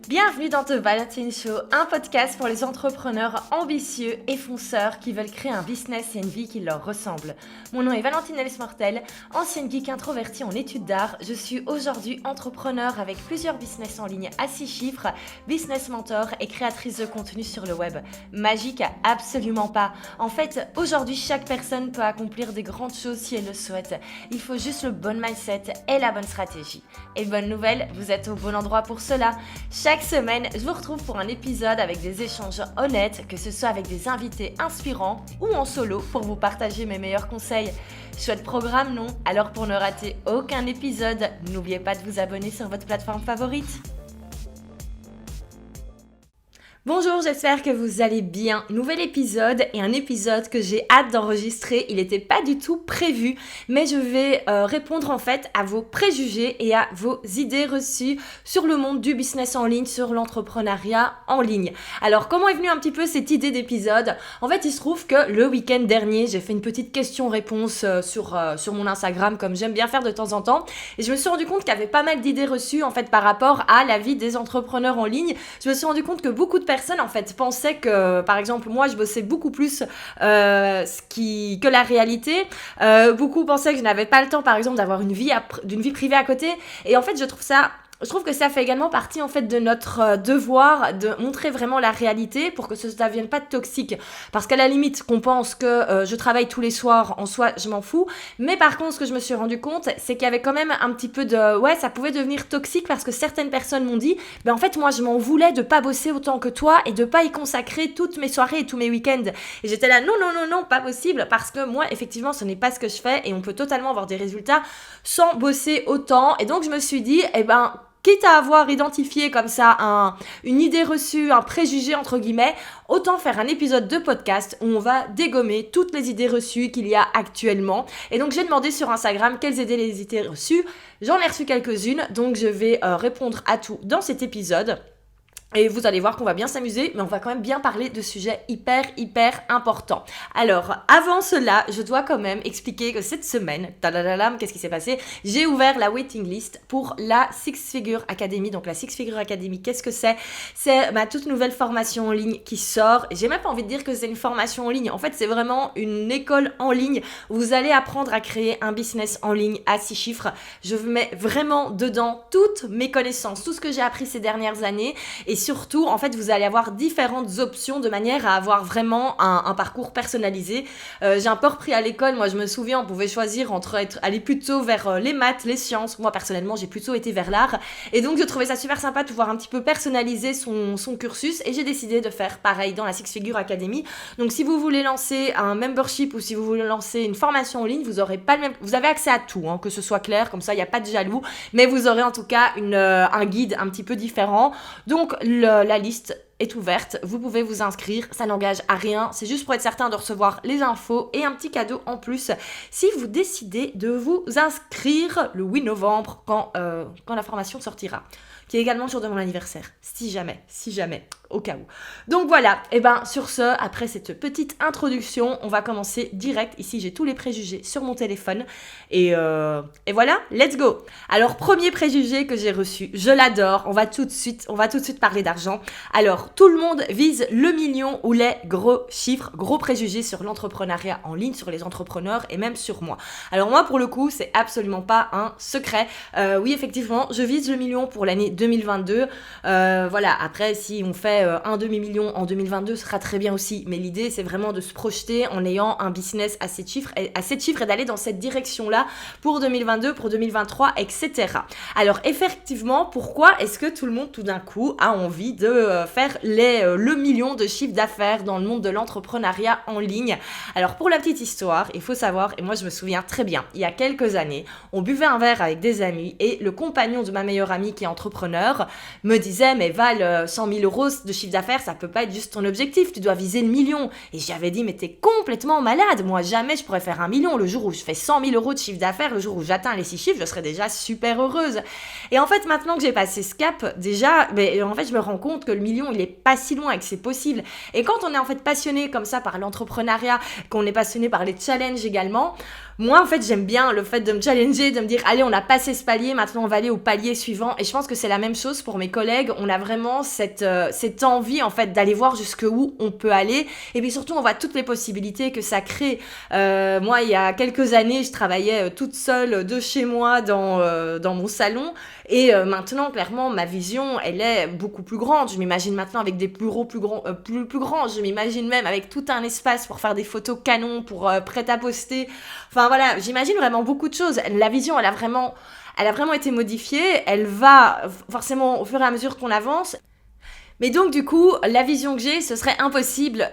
Bienvenue dans The Valentine Show, un podcast pour les entrepreneurs ambitieux et fonceurs qui veulent créer un business et une vie qui leur ressemble. Mon nom est Valentine Ellis-Mortel, ancienne geek introvertie en études d'art. Je suis aujourd'hui entrepreneur avec plusieurs business en ligne à 6 chiffres, business mentor et créatrice de contenu sur le web. Magique? Absolument pas. En fait, aujourd'hui, chaque personne peut accomplir des grandes choses si elle le souhaite. Il faut juste le bon mindset et la bonne stratégie. Et bonne nouvelle, vous êtes au bon endroit pour cela. Chaque semaine, je vous retrouve pour un épisode avec des échanges honnêtes, que ce soit avec des invités inspirants ou en solo pour vous partager mes meilleurs conseils. Chouette programme, non? Alors pour ne rater aucun épisode, n'oubliez pas de vous abonner sur votre plateforme favorite. Bonjour, j'espère que vous allez bien. Nouvel épisode et un épisode que j'ai hâte d'enregistrer. Il n'était pas du tout prévu, mais je vais répondre en fait à vos préjugés et à vos idées reçues sur le monde du business en ligne, sur l'entrepreneuriat en ligne. Alors, comment est venue un petit peu cette idée d'épisode? En fait, il se trouve que le week-end dernier, j'ai fait une petite question-réponse sur mon Instagram, comme j'aime bien faire de temps en temps. Et je me suis rendu compte qu'il y avait pas mal d'idées reçues en fait par rapport à la vie des entrepreneurs en ligne. Je me suis rendu compte que beaucoup de personnes en fait pensaient que, par exemple, moi je bossais beaucoup plus que la réalité. Beaucoup pensaient que je n'avais pas le temps, par exemple, d'avoir d'une vie privée à côté. Et en fait, je trouve que ça fait également partie en fait de notre devoir de montrer vraiment la réalité pour que ça ne devienne pas toxique. Parce qu'à la limite, qu'on pense que je travaille tous les soirs, en soi, je m'en fous. Mais par contre, ce que je me suis rendu compte, c'est qu'il y avait quand même un petit peu de... Ouais, ça pouvait devenir toxique parce que certaines personnes m'ont dit en fait, moi, je m'en voulais de pas bosser autant que toi et de pas y consacrer toutes mes soirées et tous mes week-ends. Et j'étais là, non, pas possible parce que moi, effectivement, ce n'est pas ce que je fais et on peut totalement avoir des résultats sans bosser autant. Et donc, je me suis dit, quitte à avoir identifié comme ça une idée reçue, un préjugé entre guillemets, autant faire un épisode de podcast où on va dégommer toutes les idées reçues qu'il y a actuellement. Et donc j'ai demandé sur Instagram quelles étaient les idées reçues. J'en ai reçu quelques-unes, donc je vais répondre à tout dans cet épisode. Et vous allez voir qu'on va bien s'amuser, mais on va quand même bien parler de sujets hyper importants. Alors, avant cela, je dois quand même expliquer que cette semaine, qu'est-ce qui s'est passé? J'ai ouvert la waiting list pour la Six Figure Academy. Donc la Six Figure Academy, qu'est-ce que c'est? C'est ma toute nouvelle formation en ligne qui sort. J'ai même pas envie de dire que c'est une formation en ligne. En fait, c'est vraiment une école en ligne où vous allez apprendre à créer un business en ligne à 6 chiffres. Je mets vraiment dedans toutes mes connaissances, tout ce que j'ai appris ces dernières années. Et surtout, en fait, vous allez avoir différentes options de manière à avoir vraiment un parcours personnalisé. J'ai un peu repris à l'école. Moi, je me souviens, on pouvait choisir entre aller plutôt vers les maths, les sciences. Moi, personnellement, j'ai plutôt été vers l'art. Et donc, je trouvais ça super sympa de pouvoir un petit peu personnaliser son cursus. Et j'ai décidé de faire pareil dans la Six Figure Academy. Donc, si vous voulez lancer un membership ou si vous voulez lancer une formation en ligne, vous avez accès à tout, que ce soit clair. Comme ça, il n'y a pas de jaloux. Mais vous aurez en tout cas un guide un petit peu différent. Donc, la liste est ouverte, vous pouvez vous inscrire, ça n'engage à rien, c'est juste pour être certain de recevoir les infos et un petit cadeau en plus si vous décidez de vous inscrire le 8 novembre quand la formation sortira, qui est également le jour de mon anniversaire, si jamais, au cas où. Donc voilà, sur ce, après cette petite introduction, on va commencer direct. Ici, j'ai tous les préjugés sur mon téléphone. Et voilà, let's go. Alors, premier préjugé que j'ai reçu, je l'adore. On va tout de suite parler d'argent. Alors, tout le monde vise le million ou les gros chiffres, gros préjugés sur l'entrepreneuriat en ligne, sur les entrepreneurs et même sur moi. Alors moi, pour le coup, c'est absolument pas un secret. Oui, effectivement, je vise le million pour l'année 2022. Voilà, après, si on fait un demi-million en 2022, ce sera très bien aussi. Mais l'idée, c'est vraiment de se projeter en ayant un business à 7 chiffres et d'aller dans cette direction-là pour 2022, pour 2023, etc. Alors, effectivement, pourquoi est-ce que tout le monde, tout d'un coup, a envie de faire le million de chiffre d'affaires dans le monde de l'entrepreneuriat en ligne? Alors, pour la petite histoire, il faut savoir, et moi, je me souviens très bien, il y a quelques années, on buvait un verre avec des amis et le compagnon de ma meilleure amie qui est entrepreneur me disait, mais Val, 100 000 euros de chiffre d'affaires, ça peut pas être juste ton objectif, tu dois viser le million. Et j'avais dit, mais t'es complètement malade, moi jamais je pourrais faire 1 million. Le jour où je fais 100 000 euros de chiffre d'affaires, le jour où j'atteins les 6 chiffres, je serais déjà super heureuse. Et en fait, maintenant que j'ai passé ce cap, déjà, en fait, je me rends compte que le million, il est pas si loin et que c'est possible. Et quand on est en fait passionné comme ça par l'entrepreneuriat, qu'on est passionné par les challenges également, moi, en fait, j'aime bien le fait de me challenger, de me dire, allez, on a passé ce palier, maintenant on va aller au palier suivant. Et je pense que c'est la même chose pour mes collègues. On a vraiment cette envie, en fait, d'aller voir jusqu'où on peut aller. Et puis surtout, on voit toutes les possibilités que ça crée. Moi, il y a quelques années, je travaillais toute seule de chez moi dans mon salon. Et maintenant, clairement, ma vision, elle est beaucoup plus grande. Je m'imagine maintenant avec des bureaux plus grands. Je m'imagine même avec tout un espace pour faire des photos canon, pour prêt à poster. Enfin voilà, j'imagine vraiment beaucoup de choses. La vision, elle a vraiment été modifiée. Elle va forcément au fur et à mesure qu'on avance. Mais donc du coup, la vision que j'ai, ce serait impossible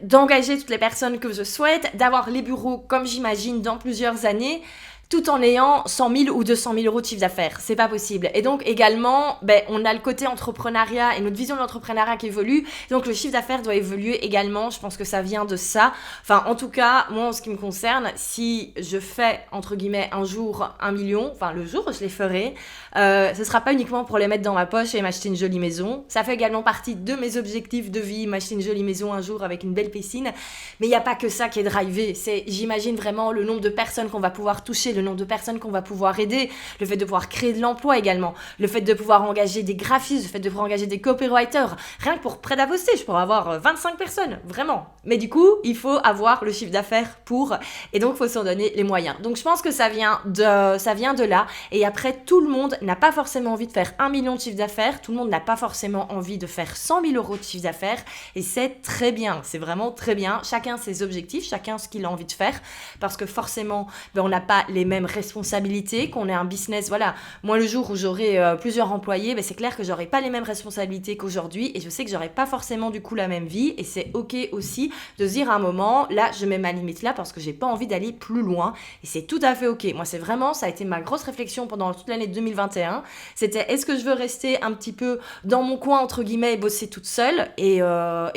d'engager toutes les personnes que je souhaite, d'avoir les bureaux comme j'imagine dans plusieurs années, tout en ayant 100 000 ou 200 000 euros de chiffre d'affaires. C'est pas possible. Et donc également, on a le côté entrepreneuriat et notre vision de l'entrepreneuriat qui évolue. Donc le chiffre d'affaires doit évoluer également. Je pense que ça vient de ça. Enfin, en tout cas, moi, en ce qui me concerne, si je fais, entre guillemets, un jour 1 million, enfin le jour où je les ferai, ce sera pas uniquement pour les mettre dans ma poche et m'acheter une jolie maison. Ça fait également partie de mes objectifs de vie, m'acheter une jolie maison un jour avec une belle piscine. Mais il n'y a pas que ça qui est drivé. J'imagine vraiment le nombre de personnes qu'on va pouvoir toucher, le nombre de personnes qu'on va pouvoir aider, le fait de pouvoir créer de l'emploi également, le fait de pouvoir engager des graphistes, le fait de pouvoir engager des copywriters. Rien que pour prêt à poster, je pourrais avoir 25 personnes, vraiment. Mais du coup, il faut avoir le chiffre d'affaires pour, et donc il faut s'en donner les moyens. Donc je pense que ça vient de là. Et après, tout le monde n'a pas forcément envie de faire 1 million de chiffre d'affaires, tout le monde n'a pas forcément envie de faire 100 000 euros de chiffre d'affaires, et c'est très bien, c'est vraiment très bien. Chacun ses objectifs, chacun ce qu'il a envie de faire, parce que forcément, on n'a pas les mêmes responsabilités, qu'on ait un business, voilà. Moi, le jour où j'aurai plusieurs employés, c'est clair que j'aurai pas les mêmes responsabilités qu'aujourd'hui, et je sais que j'aurai pas forcément du coup la même vie, et c'est ok aussi de se dire à un moment, là, je mets ma limite là parce que j'ai pas envie d'aller plus loin, et c'est tout à fait ok. Moi, c'est vraiment, ça a été ma grosse réflexion pendant toute l'année 2021, c'était est-ce que je veux rester un petit peu dans mon coin, entre guillemets, et bosser toute seule, et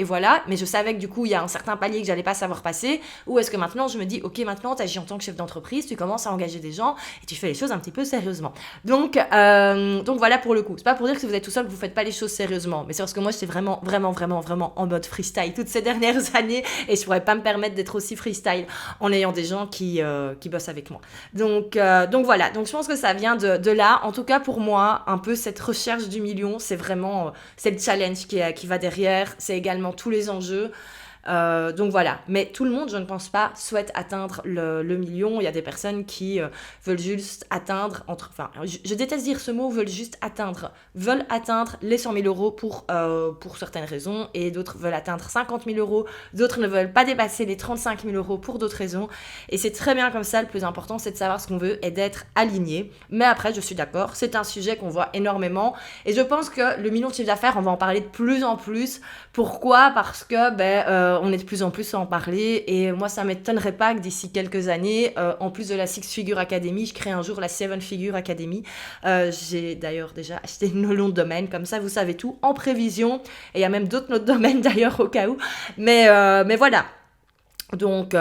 voilà, mais je savais que du coup, il y a un certain palier que j'allais pas savoir passer, ou est-ce que maintenant, je me dis, ok, maintenant, t'agis en tant que chef d'entreprise, tu commences à engager des gens, et tu fais les choses un petit peu sérieusement. Donc voilà pour le coup. C'est pas pour dire que si vous êtes tout seul, que vous faites pas les choses sérieusement, mais c'est parce que moi, j'étais vraiment en mode freestyle toutes ces dernières années, et je pourrais pas me permettre d'être aussi freestyle en ayant des gens qui bossent avec moi. Donc voilà. Donc je pense que ça vient de là. En tout cas, pour moi, un peu cette recherche du million, c'est vraiment, c'est le challenge qui va derrière. C'est également tous les enjeux. Donc voilà, mais tout le monde, je ne pense pas, souhaite atteindre le million. Il y a des personnes qui veulent juste atteindre, je déteste dire ce mot, veulent atteindre les 100 000 euros pour certaines raisons, et d'autres veulent atteindre 50 000 euros, d'autres ne veulent pas dépasser les 35 000 euros pour d'autres raisons, et c'est très bien comme ça. Le plus important, c'est de savoir ce qu'on veut et d'être aligné. Mais après, je suis d'accord, c'est un sujet qu'on voit énormément, et je pense que le million de chiffre d'affaires, on va en parler de plus en plus. Pourquoi ? Parce que on est de plus en plus à en parler, et moi ça m'étonnerait pas que d'ici quelques années, en plus de la Six Figure Academy, je crée un jour la Seven Figure Academy. J'ai d'ailleurs déjà acheté nos noms de domaine, comme ça vous savez tout en prévision, et il y a même d'autres noms de domaine d'ailleurs au cas où, mais voilà. Donc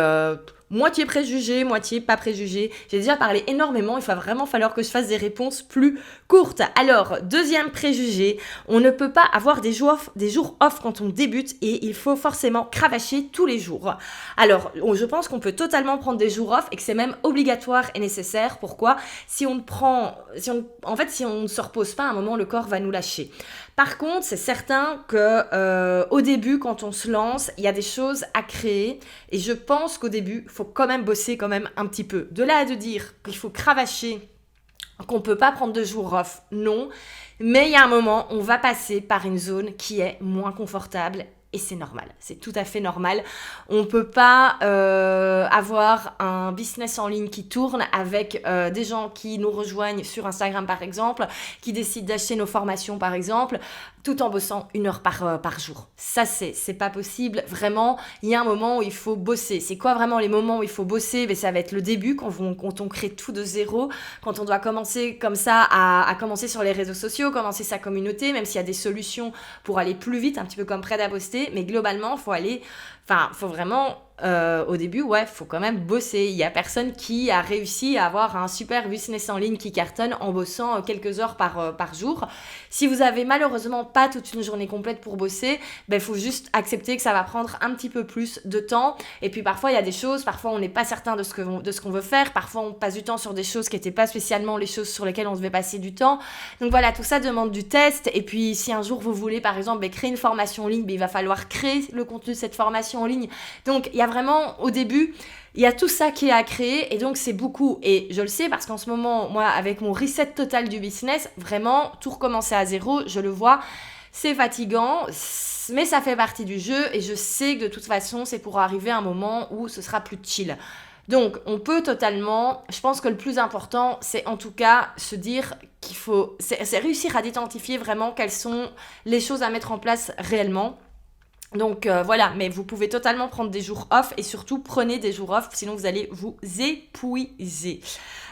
moitié préjugé, moitié pas préjugé. J'ai déjà parlé énormément, il va vraiment falloir que je fasse des réponses plus courtes. Alors, deuxième préjugé, on ne peut pas avoir des jours off quand on débute, et il faut forcément cravacher tous les jours. Alors, je pense qu'on peut totalement prendre des jours off, et que c'est même obligatoire et nécessaire. Pourquoi ? Si on ne se repose pas, à un moment, le corps va nous lâcher. Par contre, c'est certain que au début, quand on se lance, il y a des choses à créer, et je pense qu'au début, il faut quand même bosser quand même un petit peu. De là à de dire qu'il faut cravacher, qu'on peut pas prendre de jours off, non. Mais il y a un moment, on va passer par une zone qui est moins confortable. Et c'est normal, c'est tout à fait normal. On ne peut pas avoir un business en ligne qui tourne avec des gens qui nous rejoignent sur Instagram par exemple, qui décident d'acheter nos formations par exemple, tout en bossant 1 heure par jour. Ça, c'est pas possible. Vraiment, il y a un moment où il faut bosser. C'est quoi vraiment les moments où il faut bosser ? Ça va être le début, quand on crée tout de zéro, quand on doit commencer comme ça à commencer sur les réseaux sociaux, commencer sa communauté, même s'il y a des solutions pour aller plus vite, un petit peu comme prêt à poster. Mais globalement, faut vraiment au début, ouais, faut quand même bosser. Il y a personne qui a réussi à avoir un super business en ligne qui cartonne en bossant quelques heures par jour. Si vous avez malheureusement pas toute une journée complète pour bosser, ben faut juste accepter que ça va prendre un petit peu plus de temps. Et puis parfois il y a des choses, parfois on n'est pas certain de ce qu'on veut faire, parfois on passe du temps sur des choses qui n'étaient pas spécialement les choses sur lesquelles on devait passer du temps. Donc voilà, tout ça demande du test. Et puis si un jour vous voulez par exemple créer une formation en ligne, il va falloir créer le contenu de cette formation en ligne. Donc il y a vraiment au début, il y a tout ça qui est à créer et donc c'est beaucoup. Et je le sais parce qu'en ce moment, moi, avec mon reset total du business, vraiment, tout recommencer à zéro, je le vois, c'est fatigant, mais ça fait partie du jeu et je sais que de toute façon, c'est pour arriver à un moment où ce sera plus chill. Donc, on peut totalement, je pense que le plus important, c'est en tout cas se dire qu'il faut, c'est réussir à identifier vraiment quelles sont les choses à mettre en place réellement. Donc voilà, mais vous pouvez totalement prendre des jours off et surtout prenez des jours off, sinon vous allez vous épuiser.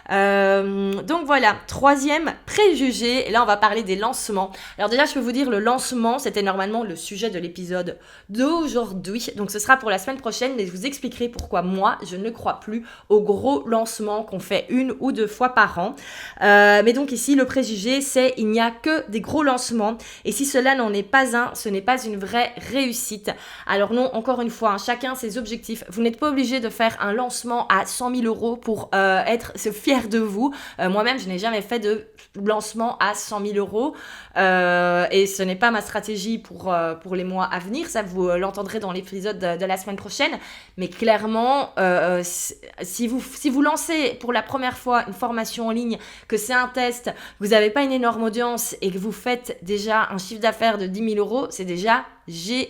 Donc voilà, troisième préjugé, et là on va parler des lancements. Alors déjà je peux vous dire, le lancement c'était normalement le sujet de l'épisode d'aujourd'hui, donc ce sera pour la semaine prochaine, mais je vous expliquerai pourquoi moi je ne crois plus aux gros lancements qu'on fait 1 ou 2 fois par an. Mais donc ici le préjugé c'est il n'y a que des gros lancements, et si cela n'en est pas un, ce n'est pas une vraie réussite. Alors non, encore une fois, chacun ses objectifs, vous n'êtes pas obligé de faire un lancement à 100 000 euros pour se fier de vous. Moi-même, je n'ai jamais fait de lancement à 100 000 euros et ce n'est pas ma stratégie pour les mois à venir. Ça, vous l'entendrez dans l'épisode de la semaine prochaine. Mais clairement, si vous lancez pour la première fois une formation en ligne, que c'est un test, que vous n'avez pas une énorme audience et que vous faites déjà un chiffre d'affaires de 10 000 euros, c'est déjà génial.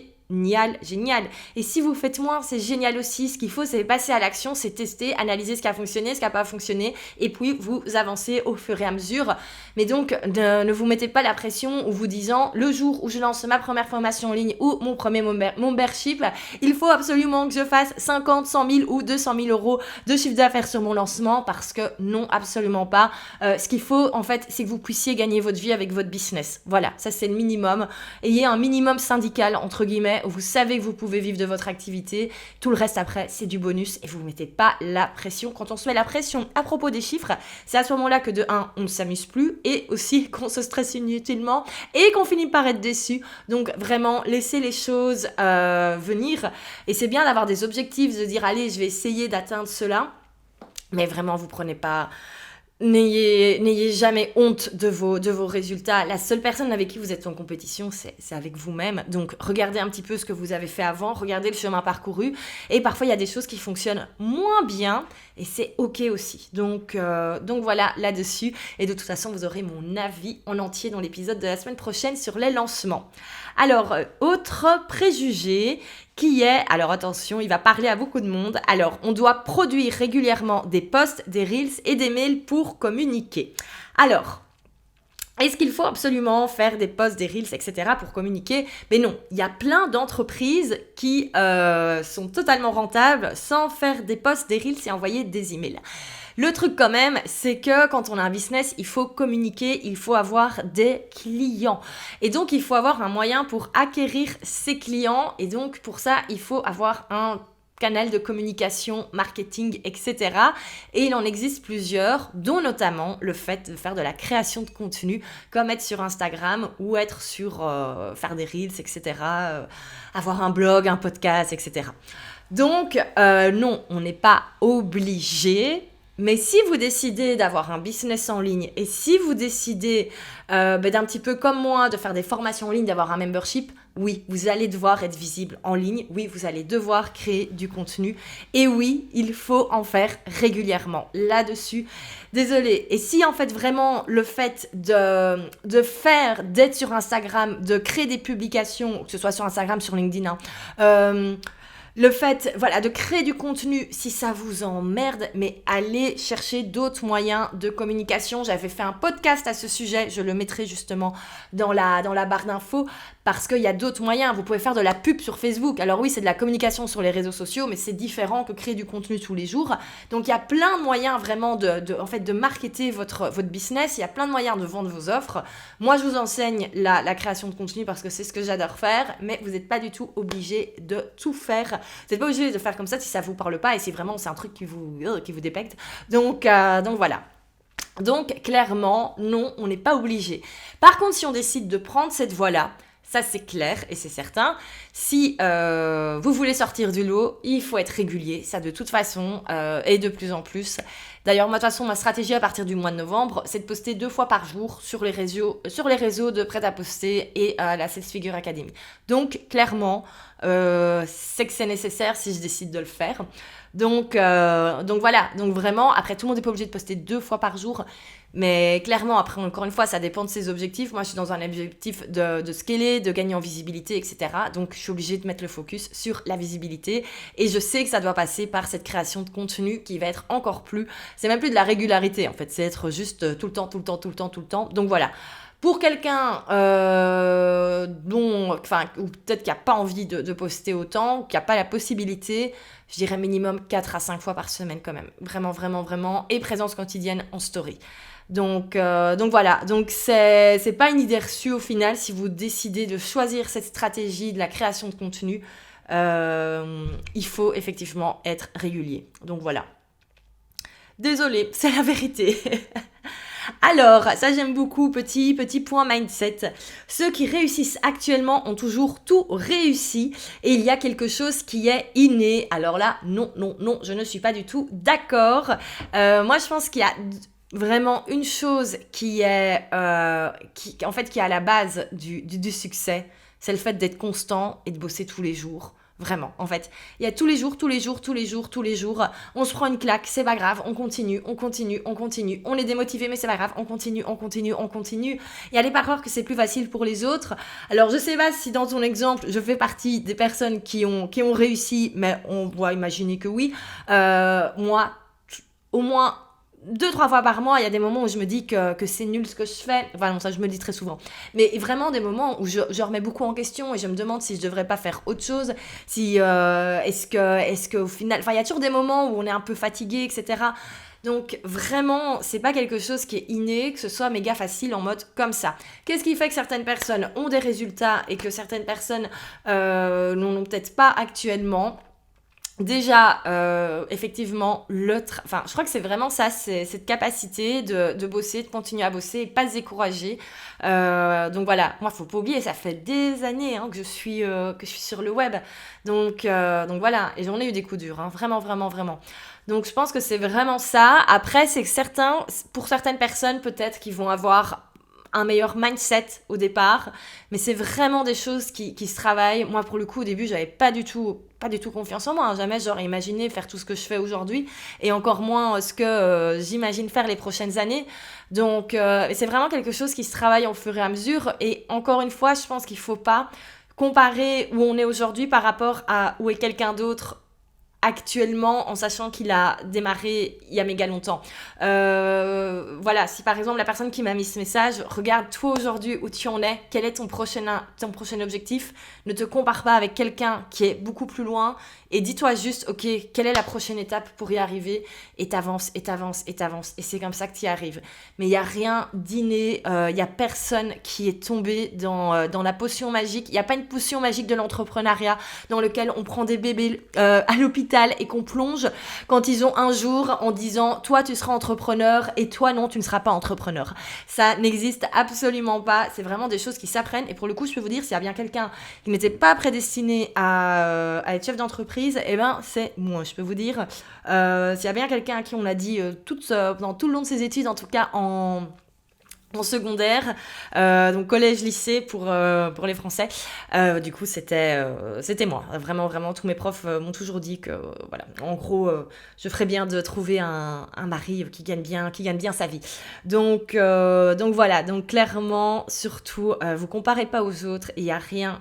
Et si vous faites moins, c'est génial aussi. Ce qu'il faut, c'est passer à l'action, c'est tester, analyser ce qui a fonctionné, ce qui n'a pas fonctionné, et puis vous avancez au fur et à mesure. Mais donc, ne vous mettez pas la pression ou vous disant, le jour où je lance ma première formation en ligne ou mon premier membership, il faut absolument que je fasse 50, 100 000 ou 200 000 euros de chiffre d'affaires sur mon lancement, parce que non, absolument pas. Ce qu'il faut, en fait, c'est que vous puissiez gagner votre vie avec votre business. Voilà, ça c'est le minimum. Ayez un minimum syndical, entre guillemets, où vous savez que vous pouvez vivre de votre activité. Tout le reste après, c'est du bonus et vous ne mettez pas la pression. Quand on se met la pression à propos des chiffres, c'est à ce moment-là que de 1, on ne s'amuse plus et aussi qu'on se stresse inutilement et qu'on finit par être déçu. Donc vraiment, laissez les choses venir. Et c'est bien d'avoir des objectifs, de dire allez, je vais essayer d'atteindre cela. Mais vraiment, vous prenez pas... N'ayez jamais honte de vos résultats. La seule personne avec qui vous êtes en compétition, c'est avec vous-même. Donc, regardez un petit peu ce que vous avez fait avant, regardez le chemin parcouru. Et parfois, il y a des choses qui fonctionnent moins bien et c'est OK aussi. Donc voilà, là-dessus. Et de toute façon, vous aurez mon avis en entier dans l'épisode de la semaine prochaine sur les lancements. Alors, autre préjugé qui est, alors attention, il va parler à beaucoup de monde. Alors, on doit produire régulièrement des posts, des reels et des mails pour communiquer. Alors, est-ce qu'il faut absolument faire des posts, des reels, etc. pour communiquer ? Mais non, il y a plein d'entreprises qui sont totalement rentables sans faire des posts, des reels et envoyer des emails. Le truc quand même, c'est que quand on a un business, il faut communiquer, il faut avoir des clients. Et donc, il faut avoir un moyen pour acquérir ces clients. Et donc, pour ça, il faut avoir un canal de communication, marketing, etc. Et il en existe plusieurs, dont notamment le fait de faire de la création de contenu, comme être sur Instagram ou être sur faire des reels, etc. Avoir un blog, un podcast, etc. Donc, non, on n'est pas obligé. Mais si vous décidez d'avoir un business en ligne et si vous décidez d'un petit peu comme moi de faire des formations en ligne, d'avoir un membership, oui, vous allez devoir être visible en ligne, oui, vous allez devoir créer du contenu et oui, il faut en faire régulièrement. Là-dessus, désolée. Et si en fait vraiment le fait d'être sur Instagram, de créer des publications, que ce soit sur Instagram, sur LinkedIn, le fait, voilà, de créer du contenu, si ça vous emmerde, mais allez chercher d'autres moyens de communication. J'avais fait un podcast à ce sujet, je le mettrai justement dans la barre d'infos, parce qu'il y a d'autres moyens. Vous pouvez faire de la pub sur Facebook. Alors oui, c'est de la communication sur les réseaux sociaux, mais c'est différent que créer du contenu tous les jours. Donc il y a plein de moyens vraiment de marketer votre business. Il y a plein de moyens de vendre vos offres. Moi, je vous enseigne la création de contenu parce que c'est ce que j'adore faire, mais vous n'êtes pas du tout obligé de tout faire Vous n'êtes pas obligé de faire comme ça si ça vous parle pas et si vraiment c'est un truc qui vous dépecte. Donc voilà. Donc clairement, non, on n'est pas obligé. Par contre, si on décide de prendre cette voie-là, ça c'est clair et c'est certain, si vous voulez sortir du lot, il faut être régulier, ça de toute façon, et de plus en plus. D'ailleurs, moi de toute façon, ma stratégie à partir du mois de novembre, c'est de poster 2 fois par jour sur les réseaux de prêt-à-poster et la Sales Figure Academy. Donc clairement, c'est que c'est nécessaire si je décide de le faire. Donc voilà, donc vraiment, après tout le monde n'est pas obligé de poster 2 fois par jour, mais clairement, après encore une fois, ça dépend de ses objectifs. Moi, je suis dans un objectif de scaler, de gagner en visibilité, etc. Donc, je suis obligée de mettre le focus sur la visibilité et je sais que ça doit passer par cette création de contenu qui va être encore plus, c'est même plus de la régularité en fait, c'est être juste tout le temps. Donc voilà. Pour quelqu'un ou peut-être qui n'a pas envie de poster autant, qui n'a pas la possibilité, je dirais minimum 4 à 5 fois par semaine quand même. Vraiment. Et présence quotidienne en story. Donc voilà. Donc c'est pas une idée reçue au final si vous décidez de choisir cette stratégie de la création de contenu. Il faut effectivement être régulier. Donc voilà. Désolée, c'est la vérité. Alors, ça j'aime beaucoup, petit point mindset. Ceux qui réussissent actuellement ont toujours tout réussi et il y a quelque chose qui est inné. Alors là, non, je ne suis pas du tout d'accord. Moi, je pense qu'il y a vraiment une chose qui est à la base du succès, c'est le fait d'être constant et de bosser tous les jours. Vraiment, en fait, il y a tous les jours, on se prend une claque, c'est pas grave, on continue, on est démotivé, mais c'est pas grave, on continue. Et allez pas croire que c'est plus facile pour les autres. Alors, je sais pas si dans ton exemple, je fais partie des personnes qui ont réussi, mais on va imaginer que oui. Moi, au moins 2-3 fois par mois, il y a des moments où je me dis que c'est nul ce que je fais. Enfin non, ça je me le dis très souvent. Mais vraiment des moments où je remets beaucoup en question et je me demande si je devrais pas faire autre chose. Si est-ce que au final, enfin il y a toujours des moments où on est un peu fatigué, etc. Donc vraiment, c'est pas quelque chose qui est inné, que ce soit méga facile en mode comme ça. Qu'est-ce qui fait que certaines personnes ont des résultats et que certaines personnes n'en ont peut-être pas actuellement? Déjà, effectivement, je crois que c'est vraiment ça, c'est cette capacité de bosser, de continuer à bosser et pas se décourager. Donc voilà, moi, faut pas oublier, ça fait des années que je suis sur le web. Donc voilà, et j'en ai eu des coups durs, vraiment. Donc je pense que c'est vraiment ça. Après, c'est que pour certaines personnes, peut-être qu'ils vont avoir un meilleur mindset au départ, mais c'est vraiment des choses qui se travaillent. Moi, pour le coup, au début, j'avais pas du tout confiance en moi. Jamais j'aurais imaginé faire tout ce que je fais aujourd'hui et encore moins ce que j'imagine faire les prochaines années. Donc, c'est vraiment quelque chose qui se travaille au fur et à mesure. Et encore une fois, je pense qu'il faut pas comparer où on est aujourd'hui par rapport à où est quelqu'un d'autre actuellement en sachant qu'il a démarré il y a méga longtemps. Voilà, si par exemple la personne qui m'a mis ce message, regarde toi aujourd'hui où tu en es, quel est ton prochain objectif, ne te compare pas avec quelqu'un qui est beaucoup plus loin et dis-toi juste, ok, quelle est la prochaine étape pour y arriver et t'avances et c'est comme ça que tu y arrives. Mais il n'y a rien d'inné, il n'y a personne qui est tombé dans la potion magique, il n'y a pas une potion magique de l'entrepreneuriat dans lequel on prend des bébés à l'hôpital et qu'on plonge quand ils ont un jour en disant toi tu seras entrepreneur et toi non tu ne seras pas entrepreneur. Ça n'existe absolument pas, c'est vraiment des choses qui s'apprennent et pour le coup je peux vous dire s'il y a bien quelqu'un qui n'était pas prédestiné à être chef d'entreprise, eh ben c'est moi, je peux vous dire. S'il y a bien quelqu'un à qui on a dit dans tout le long de ses études, en tout cas en secondaire, donc collège-lycée pour les Français. Du coup, c'était moi. Vraiment, tous mes profs m'ont toujours dit que, voilà, en gros, je ferais bien de trouver un mari qui gagne bien sa vie. Donc voilà. Donc clairement, surtout, vous comparez pas aux autres. Il y a rien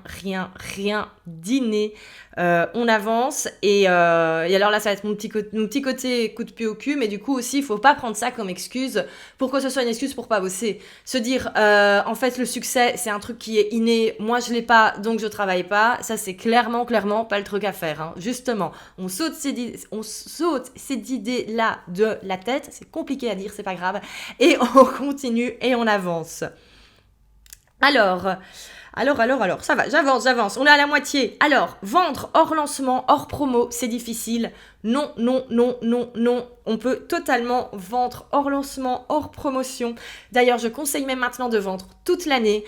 d'inné. On avance et alors là ça va être mon petit côté coup de pied au cul, mais du coup aussi il faut pas prendre ça comme excuse pour que ce soit une excuse pour pas bosser, se dire en fait le succès c'est un truc qui est inné, moi je l'ai pas donc je travaille pas, ça c'est clairement pas le truc à faire, justement on saute ces idées là de la tête, c'est compliqué à dire, c'est pas grave, et on continue et on avance. Alors, ça va, j'avance, on est à la moitié. Alors, vendre hors lancement, hors promo, c'est difficile. Non, non, non, non, non. On peut totalement vendre hors lancement, hors promotion. D'ailleurs, je conseille même maintenant de vendre toute l'année.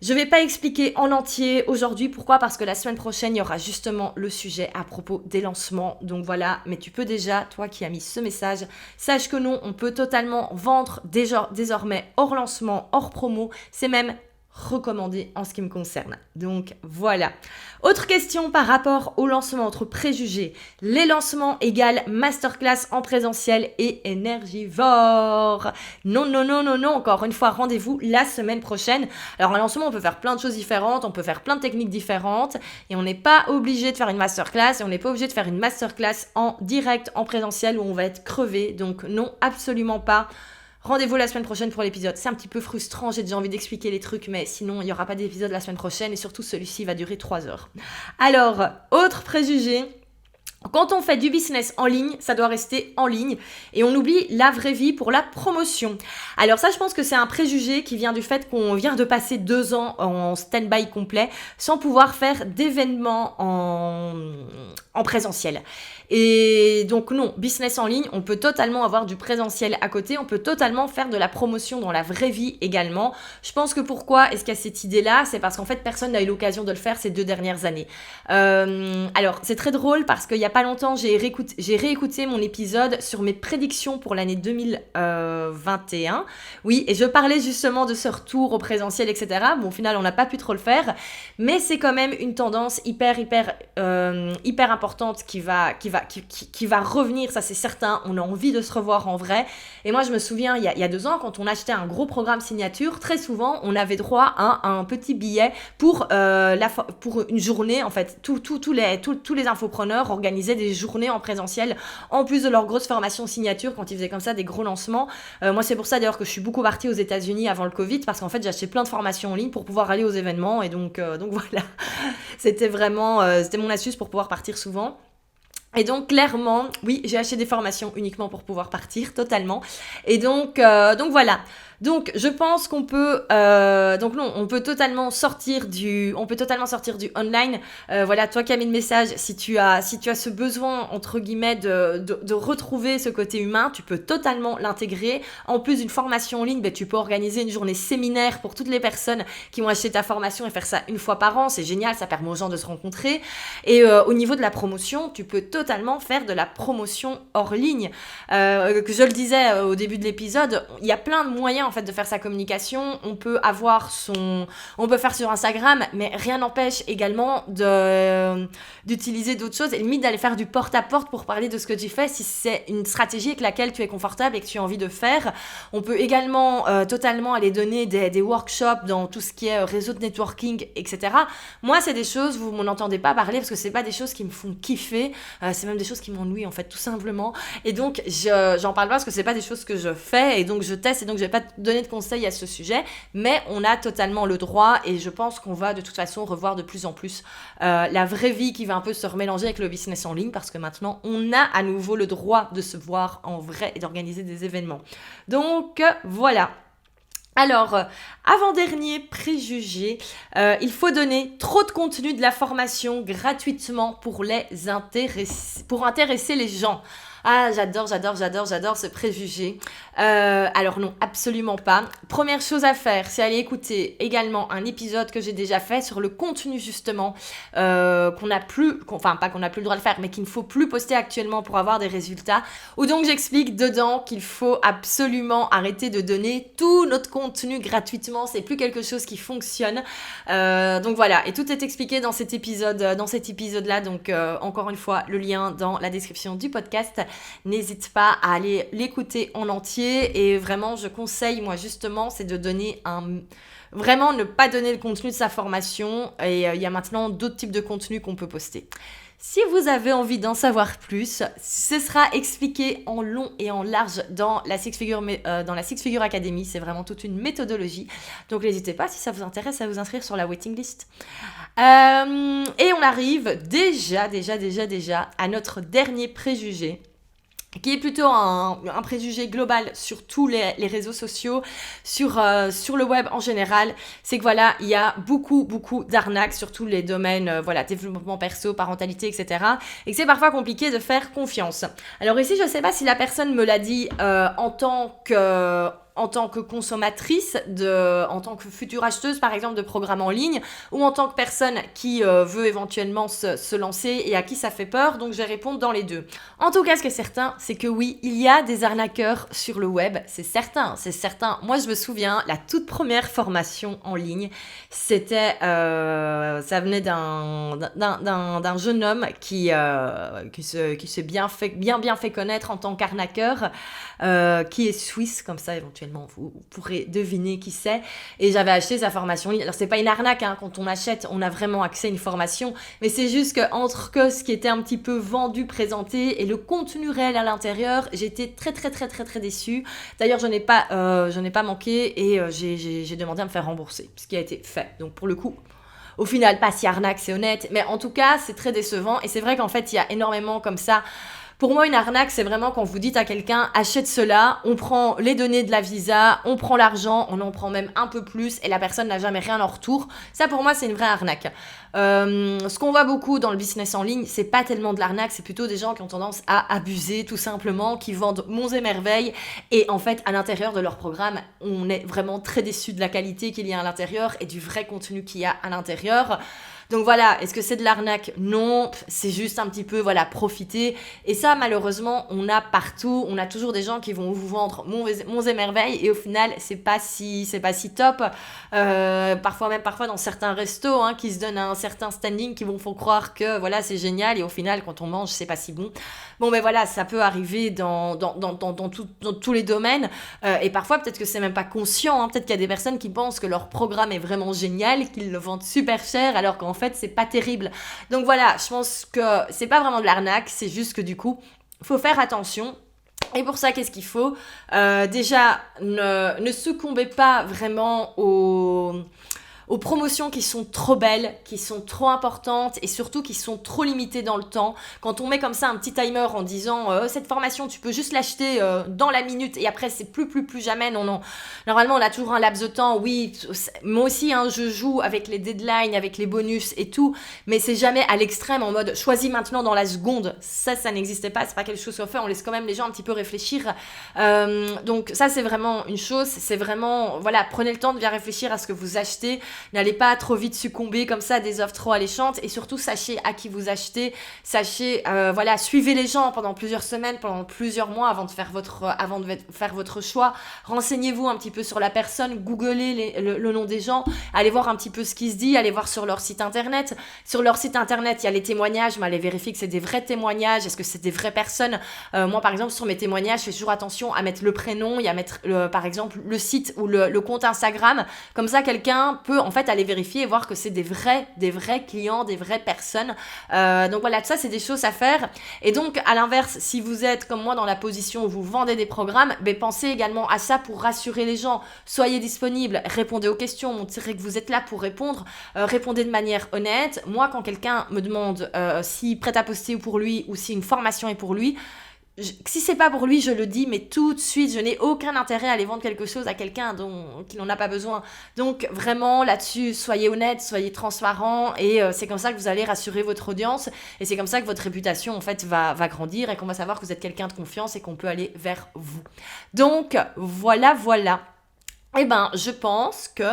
Je ne vais pas expliquer en entier aujourd'hui. Pourquoi ? Parce que la semaine prochaine, il y aura justement le sujet à propos des lancements. Donc voilà, mais tu peux déjà, toi qui as mis ce message, sache que non, on peut totalement vendre désormais hors lancement, hors promo. C'est même recommandé en ce qui me concerne. Donc voilà. Autre question par rapport au lancement, entre préjugés. Les lancements égale masterclass en présentiel et énergivore. Non, non, non, non, non. Encore une fois, rendez-vous la semaine prochaine. Alors un lancement, on peut faire plein de choses différentes, on peut faire plein de techniques différentes et on n'est pas obligé de faire une masterclass et on n'est pas obligé de faire une masterclass en direct, en présentiel où on va être crevé. Donc non, absolument pas. Rendez-vous la semaine prochaine pour l'épisode. C'est un petit peu frustrant, j'ai déjà envie d'expliquer les trucs, mais sinon, il n'y aura pas d'épisode la semaine prochaine et surtout, celui-ci va durer 3 heures. Alors, autre préjugé. Quand on fait du business en ligne, ça doit rester en ligne et on oublie la vraie vie pour la promotion. Alors ça, je pense que c'est un préjugé qui vient du fait qu'on vient de passer 2 ans en stand-by complet sans pouvoir faire d'événements en présentiel. Et donc non, business en ligne, on peut totalement avoir du présentiel à côté, on peut totalement faire de la promotion dans la vraie vie également. Je pense que pourquoi est-ce qu'il y a cette idée-là ? C'est parce qu'en fait, personne n'a eu l'occasion de le faire ces 2 dernières années. Alors, c'est très drôle parce qu'il y a pas longtemps, j'ai réécouté mon épisode sur mes prédictions pour l'année 2021. Oui, et je parlais justement de ce retour au présentiel, etc. Bon, au final, on n'a pas pu trop le faire, mais c'est quand même une tendance hyper importante qui va revenir, ça c'est certain. On a envie de se revoir en vrai. Et moi, je me souviens, il y a 2 ans, quand on achetait un gros programme signature, très souvent, on avait droit à un petit billet pour une journée. En fait, tous les infopreneurs organisaient des journées en présentiel, en plus de leur grosse formation signature quand ils faisaient comme ça des gros lancements. Moi, c'est pour ça d'ailleurs que je suis beaucoup partie aux États-Unis avant le Covid, parce qu'en fait, j'ai acheté plein de formations en ligne pour pouvoir aller aux événements. Et donc voilà, c'était mon astuce pour pouvoir partir souvent. Et donc clairement, oui, j'ai acheté des formations uniquement pour pouvoir partir totalement. Et donc voilà. Donc je pense qu'on peut on peut totalement sortir du online. Voilà, toi qui as mis le message, si tu as ce besoin entre guillemets de retrouver ce côté humain, tu peux totalement l'intégrer. En plus d'une formation en ligne, tu peux organiser une journée séminaire pour toutes les personnes qui ont acheté ta formation et faire ça une fois par an. C'est génial, ça permet aux gens de se rencontrer. Et au niveau de la promotion, tu peux totalement faire de la promotion hors ligne. Que je le disais au début de l'épisode, il y a plein de moyens en fait de faire sa communication. On peut faire sur Instagram, mais rien n'empêche également d'utiliser d'autres choses et limite d'aller faire du porte-à-porte pour parler de ce que tu fais si c'est une stratégie avec laquelle tu es confortable et que tu as envie de faire. On peut également totalement aller donner des workshops dans tout ce qui est réseau de networking, etc. Moi, c'est des choses, vous m'en entendez pas parler parce que c'est pas des choses qui me font kiffer, c'est même des choses qui m'ennuient en fait, tout simplement. Et donc, j'en parle pas parce que c'est pas des choses que je fais et donc je teste et donc je vais pas te donner de conseils à ce sujet, mais on a totalement le droit et je pense qu'on va de toute façon revoir de plus en plus la vraie vie qui va un peu se remélanger avec le business en ligne parce que maintenant, on a à nouveau le droit de se voir en vrai et d'organiser des événements. Donc, voilà. Alors, avant-dernier préjugé, il faut donner trop de contenu de la formation gratuitement pour intéresser les gens. Ah, j'adore ce préjugé. Alors non, absolument pas. Première chose à faire, c'est aller écouter également un épisode que j'ai déjà fait sur le contenu justement pas qu'on n'a plus le droit de faire, mais qu'il ne faut plus poster actuellement pour avoir des résultats. Où donc j'explique dedans qu'il faut absolument arrêter de donner tout notre contenu gratuitement. C'est plus quelque chose qui fonctionne. Donc voilà, et tout est expliqué dans cet épisode-là. Donc encore une fois, le lien dans la description du podcast. N'hésite pas à aller l'écouter en entier et vraiment je conseille moi justement c'est de donner vraiment ne pas donner le contenu de sa formation et il y a maintenant d'autres types de contenus qu'on peut poster. Si vous avez envie d'en savoir plus, ce sera expliqué en long et en large dans la Six Figure Academy. C'est vraiment toute une méthodologie. Donc n'hésitez pas, si ça vous intéresse, à vous inscrire sur la waiting list. Et on arrive déjà à notre dernier préjugé. qui est plutôt un préjugé global sur tous les réseaux sociaux, sur le web en général, c'est que voilà, il y a beaucoup d'arnaques sur tous les domaines, voilà, développement perso, parentalité, etc. Et que c'est parfois compliqué de faire confiance. Alors ici, je ne sais pas si la personne me l'a dit en tant que consommatrice, en tant que future acheteuse par exemple de programmes en ligne, ou en tant que personne qui veut éventuellement se lancer et à qui ça fait peur, donc je vais répondre dans les deux. En tout cas, ce qui est certain, c'est que oui, il y a des arnaqueurs sur le web, c'est certain. Moi, je me souviens, la toute première formation en ligne, c'était, ça venait d'un jeune homme qui s'est bien fait connaître en tant qu'arnaqueur, qui est suisse, comme ça éventuellement vous pourrez deviner qui c'est. Et j'avais acheté sa formation en ligne. Alors c'est pas une arnaque, hein, quand on achète, on a vraiment accès à une formation, mais c'est juste que entre ce qui était un petit peu vendu, présenté et le contenu réel à l'intérieur, j'étais très déçue. D'ailleurs, je n'ai pas manqué et j'ai demandé à me faire rembourser, ce qui a été fait. Donc pour le coup, au final, pas si arnaque, c'est honnête, mais en tout cas, c'est très décevant. Et c'est vrai qu'en fait, il y a énormément comme ça. Pour moi, une arnaque, c'est vraiment quand vous dites à quelqu'un « achète cela », on prend les données de la visa, on prend l'argent, on en prend même un peu plus et la personne n'a jamais rien en retour. Ça, pour moi, c'est une vraie arnaque. Ce qu'on voit beaucoup dans le business en ligne, c'est pas tellement de l'arnaque, c'est plutôt des gens qui ont tendance à abuser, tout simplement, qui vendent monts et merveilles. Et en fait, à l'intérieur de leur programme, on est vraiment très déçu de la qualité qu'il y a à l'intérieur et du vrai contenu qu'il y a à l'intérieur. Donc voilà, est-ce que c'est de l'arnaque? Non, c'est juste un petit peu, voilà, profiter. Et ça, malheureusement, on a partout. On a toujours des gens qui vont vous vendre monts et merveilles et au final, c'est pas si top. Parfois dans certains restos, hein, qui se donnent un certain standing, qui vont faire croire que voilà, c'est génial et au final, quand on mange, c'est pas si bon. Bon, ben voilà, ça peut arriver dans tous les domaines. Et parfois, peut-être que c'est même pas conscient. Hein, peut-être qu'il y a des personnes qui pensent que leur programme est vraiment génial, qu'ils le vendent super cher, alors qu'en fait, c'est pas terrible. Donc voilà, je pense que c'est pas vraiment de l'arnaque, c'est juste que du coup, faut faire attention. Et pour ça, qu'est-ce qu'il faut? Déjà, ne succombez pas vraiment aux promotions qui sont trop belles, qui sont trop importantes et surtout qui sont trop limitées dans le temps. Quand on met comme ça un petit timer en disant cette formation tu peux juste l'acheter dans la minute et après c'est plus jamais. Non. Normalement on a toujours un laps de temps. Oui, moi aussi hein, je joue avec les deadlines, avec les bonus et tout, mais c'est jamais à l'extrême en mode choisis maintenant dans la seconde. Ça n'existait pas, c'est pas quelque chose qu'on fait. On laisse quand même les gens un petit peu réfléchir. Donc ça c'est vraiment une chose. C'est vraiment voilà, prenez le temps de bien réfléchir à ce que vous achetez. N'allez pas trop vite succomber comme ça à des offres trop alléchantes et surtout sachez à qui vous achetez, sachez voilà, suivez les gens pendant plusieurs semaines, pendant plusieurs mois avant de faire votre choix. Renseignez-vous un petit peu sur la personne, googlez le nom des gens, allez voir un petit peu ce qui se dit, allez voir sur leur site internet. Sur leur site internet, il y a les témoignages, mais allez vérifier que c'est des vrais témoignages, est-ce que c'est des vraies personnes. Moi par exemple sur mes témoignages, je fais toujours attention à mettre le prénom et à mettre par exemple le site ou le compte Instagram, comme ça quelqu'un peut en fait aller vérifier et voir que c'est des vrais clients, des vraies personnes. Donc voilà, tout ça c'est des choses à faire. Et donc à l'inverse, si vous êtes comme moi dans la position où vous vendez des programmes, pensez également à ça pour rassurer les gens. Soyez disponible, répondez aux questions, montrez que vous êtes là pour répondre, répondez de manière honnête. Moi quand quelqu'un me demande si prêt-à-poster pour lui ou si une formation est pour lui, si c'est pas pour lui, je le dis, mais tout de suite, je n'ai aucun intérêt à aller vendre quelque chose à quelqu'un qui n'en a pas besoin. Donc vraiment là-dessus, soyez honnête, soyez transparent et c'est comme ça que vous allez rassurer votre audience et c'est comme ça que votre réputation en fait va grandir et qu'on va savoir que vous êtes quelqu'un de confiance et qu'on peut aller vers vous. Donc voilà. Eh ben, je pense que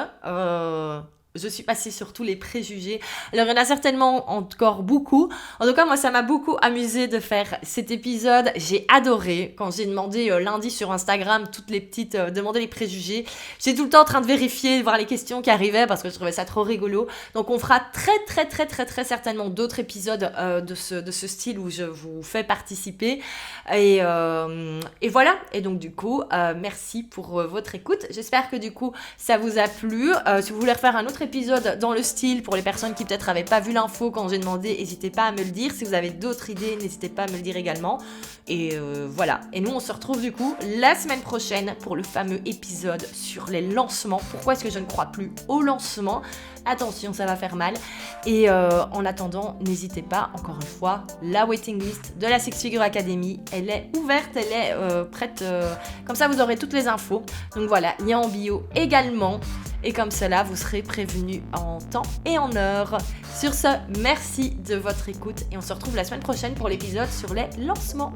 je suis passée sur tous les préjugés. Alors, il y en a certainement encore beaucoup. En tout cas, moi, ça m'a beaucoup amusé de faire cet épisode. J'ai adoré quand j'ai demandé lundi sur Instagram toutes les petites... demander les préjugés. J'étais tout le temps en train de vérifier, de voir les questions qui arrivaient parce que je trouvais ça trop rigolo. Donc, on fera très certainement d'autres épisodes de ce style où je vous fais participer. Et voilà. Et donc, du coup, merci pour votre écoute. J'espère que du coup, ça vous a plu. Si vous voulez refaire un autre épisode dans le style pour les personnes qui peut-être n'avaient pas vu l'info quand j'ai demandé, n'hésitez pas à me le dire. Si vous avez d'autres idées, n'hésitez pas à me le dire également. Et voilà. Et nous, on se retrouve du coup la semaine prochaine pour le fameux épisode sur les lancements. Pourquoi est-ce que je ne crois plus au lancement ? Attention, ça va faire mal. Et en attendant, n'hésitez pas, encore une fois, la waiting list de la Six Figure Academy, elle est ouverte, elle est prête. Comme ça, vous aurez toutes les infos. Donc voilà, lien en bio également. Et comme cela, vous serez prévenus en temps et en heure. Sur ce, merci de votre écoute et on se retrouve la semaine prochaine pour l'épisode sur les lancements.